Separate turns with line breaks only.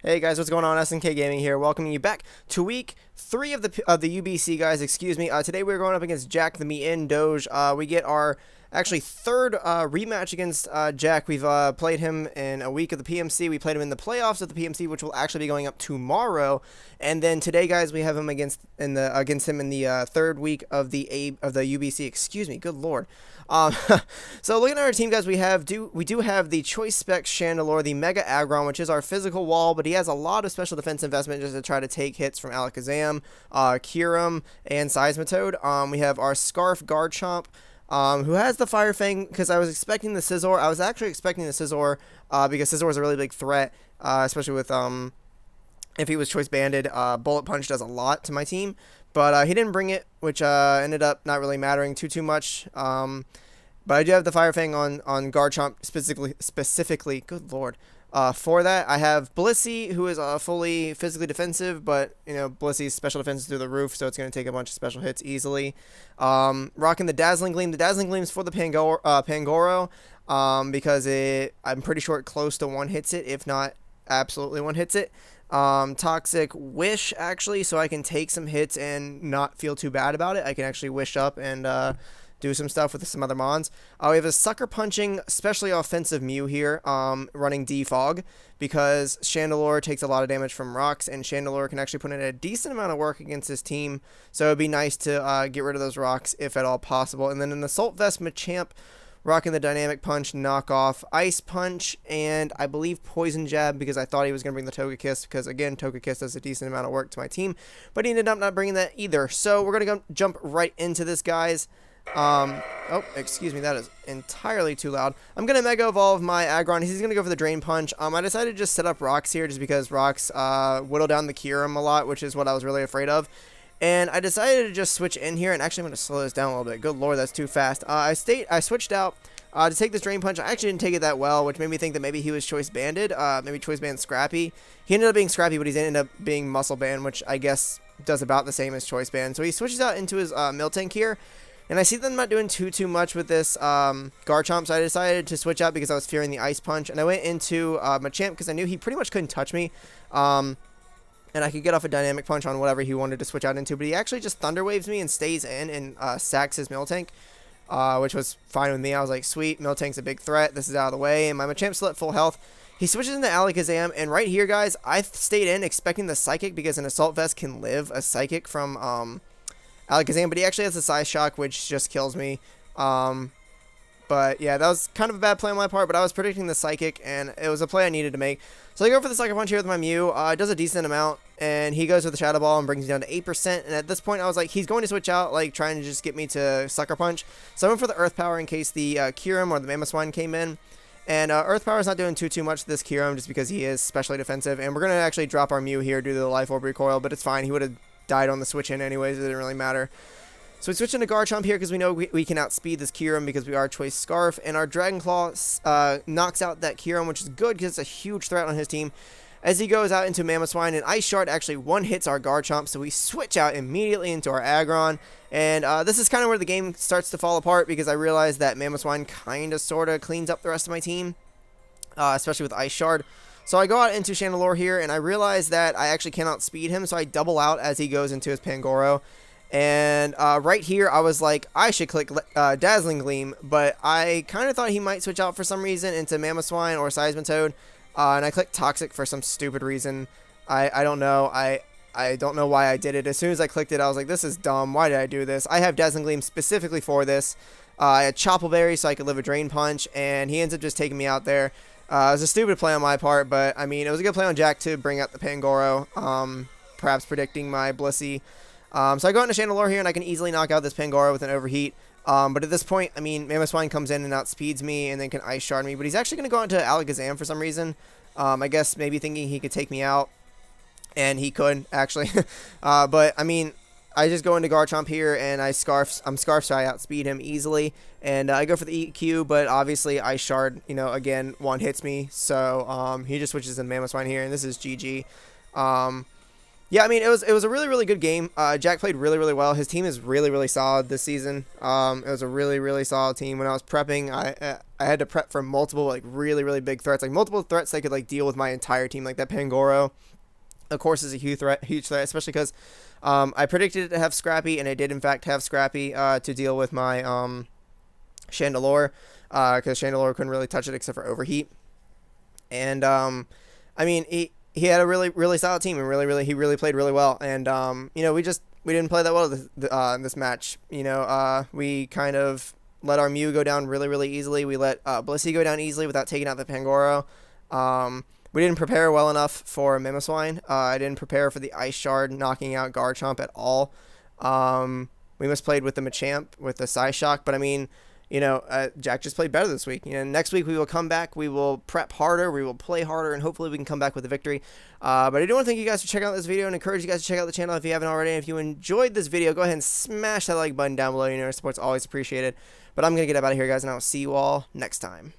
Hey guys, what's going on? SNK Gaming here, welcoming you back to week 3 of the UBC, guys. Excuse me. Today we're going up against Jack the Miendoge. We get our actually third rematch against Jack. We've played him in a week of the PMC. We played him in the playoffs of the PMC, which will actually be going up tomorrow. And then today, guys, we have him against him in the third week of the UBC. Excuse me. Good lord. So looking at our team, guys, we do have the Choice Spec Chandelure, the Mega Aggron, which is our physical wall, but he has a lot of special defense investment just to try to take hits from Alakazam, Kyurem, and Seismitoad. We have our Scarf Garchomp, who has the Fire Fang, because I was expecting the Scizor. I was actually expecting the Scizor, because Scizor is a really big threat, especially with, if he was Choice Banded. Bullet Punch does a lot to my team, but he didn't bring it, which ended up not really mattering too much. But I do have the Fire Fang on Garchomp specifically. Good lord. For that, I have Blissey, who is fully physically defensive, but Blissey's special defense is through the roof, so it's going to take a bunch of special hits easily. Rocking the Dazzling Gleam. The Dazzling Gleam is for the Pangoro, because I'm pretty sure it close to one hits it, if not absolutely one hits it. Toxic Wish, actually, so I can take some hits and not feel too bad about it. I can actually wish up and do some stuff with some other mons. We have a Sucker Punching, especially offensive Mew here, running Defog, because Chandelure takes a lot of damage from rocks, and Chandelure can actually put in a decent amount of work against his team, so it'd be nice to get rid of those rocks if at all possible. And then an Assault Vest Machamp, rocking the Dynamic Punch, Knockoff, Ice Punch, and I believe Poison Jab, because I thought he was going to bring the Togekiss, because again, Togekiss does a decent amount of work to my team, but he ended up not bringing that either. So we're going to jump right into this, guys. Oh, excuse me, that is entirely too loud. I'm going to Mega Evolve my Aggron. He's going to go for the Drain Punch. I decided to just set up Rocks here, just because Rocks whittle down the Kyurem a lot, which is what I was really afraid of. And I decided to just switch in here, and actually I'm going to slow this down a little bit. Good lord, that's too fast. I switched out to take this Drain Punch. I actually didn't take it that well, which made me think that maybe he was Choice Banded, maybe Choice Band Scrappy. He ended up being Scrappy, but he ended up being Muscle Band, which I guess does about the same as Choice Band. So he switches out into his Miltank here. And I see that I'm not doing too much with this Garchomp, so I decided to switch out because I was fearing the Ice Punch. And I went into Machamp because I knew he pretty much couldn't touch me. And I could get off a Dynamic Punch on whatever he wanted to switch out into. But he actually just Thunder Waves me and stays in and sacks his Miltank, which was fine with me. I was like, sweet, Miltank's a big threat. This is out of the way. And my Machamp's still at full health. He switches into Alakazam. And right here, guys, I stayed in expecting the Psychic because an Assault Vest can live a Psychic from Alakazam, but he actually has a Psy Shock, which just kills me. But yeah, that was kind of a bad play on my part, but I was predicting the Psychic, and it was a play I needed to make. So I go for the Sucker Punch here with my Mew. It does a decent amount, and he goes with the Shadow Ball and brings me down to 8%. And at this point, I was like, he's going to switch out, like, trying to just get me to Sucker Punch. So I went for the Earth Power in case the Kyurem or the Mamoswine came in. And Earth Power is not doing too much to this Kyurem just because he is specially defensive. And we're going to actually drop our Mew here due to the Life Orb Recoil, but it's fine. He would have died on the switch in anyways. It didn't really matter. So we switch into Garchomp here because we know we can outspeed this Kyurem because we are Choice Scarf. And our Dragon Claw knocks out that Kyurem, which is good because it's a huge threat on his team. As he goes out into Mamoswine, and Ice Shard actually one-hits our Garchomp, so we switch out immediately into our Aggron. And this is kind of where the game starts to fall apart because I realize that Mamoswine kind of sort of cleans up the rest of my team, especially with Ice Shard. So I go out into Chandelure here, and I realize that I actually cannot speed him, so I double out as he goes into his Pangoro. And right here, I was like, I should click Dazzling Gleam, but I kind of thought he might switch out for some reason into Mamoswine or Seismitoad, and I clicked Toxic for some stupid reason. I don't know. I don't know why I did it. As soon as I clicked it, I was like, this is dumb. Why did I do this? I have Dazzling Gleam specifically for this. I had Chople Berry so I could live a Drain Punch, and he ends up just taking me out there. It was a stupid play on my part, but I mean, it was a good play on Jack to bring out the Pangoro, perhaps predicting my Blissey. So I go into Chandelure here, and I can easily knock out this Pangoro with an Overheat. But at this point, I mean, Mamoswine comes in and outspeeds me, and then can Ice Shard me. But he's actually going to go into Alakazam for some reason. I guess maybe thinking he could take me out, and he could, actually. But, I mean, I just go into Garchomp here, and I'm Scarf, so I outspeed him easily. And I go for the EQ, but obviously Ice Shard, again, one hits me. So he just switches in Mamoswine here, and this is GG. Yeah, I mean it was a really good game. Jack played really well. His team is really solid this season. It was a really solid team. When I was prepping, I had to prep for multiple like really big threats, like multiple threats that could like deal with my entire team. Like that Pangoro, of course, is a huge threat, especially because I predicted it to have Scrappy, and I did in fact have Scrappy to deal with my Chandelure, because Chandelure couldn't really touch it except for overheat. And I mean he had a really solid team, and he really played really well. And you know, we didn't play that well this match. You know, we kind of let our Mew go down really easily. We let Blissey go down easily without taking out the Pangoro. We didn't prepare well enough for Mimoswine. I didn't prepare for the Ice Shard knocking out Garchomp at all. We misplayed with the Machamp with the Psyshock, but I mean, you know, Jack just played better this week. You know, next week we will come back. We will prep harder. We will play harder, and hopefully we can come back with a victory. But I do want to thank you guys for checking out this video and encourage you guys to check out the channel if you haven't already. And if you enjoyed this video, go ahead and smash that like button down below. You know, your support's always appreciated. But I'm going to get up out of here, guys, and I will see you all next time.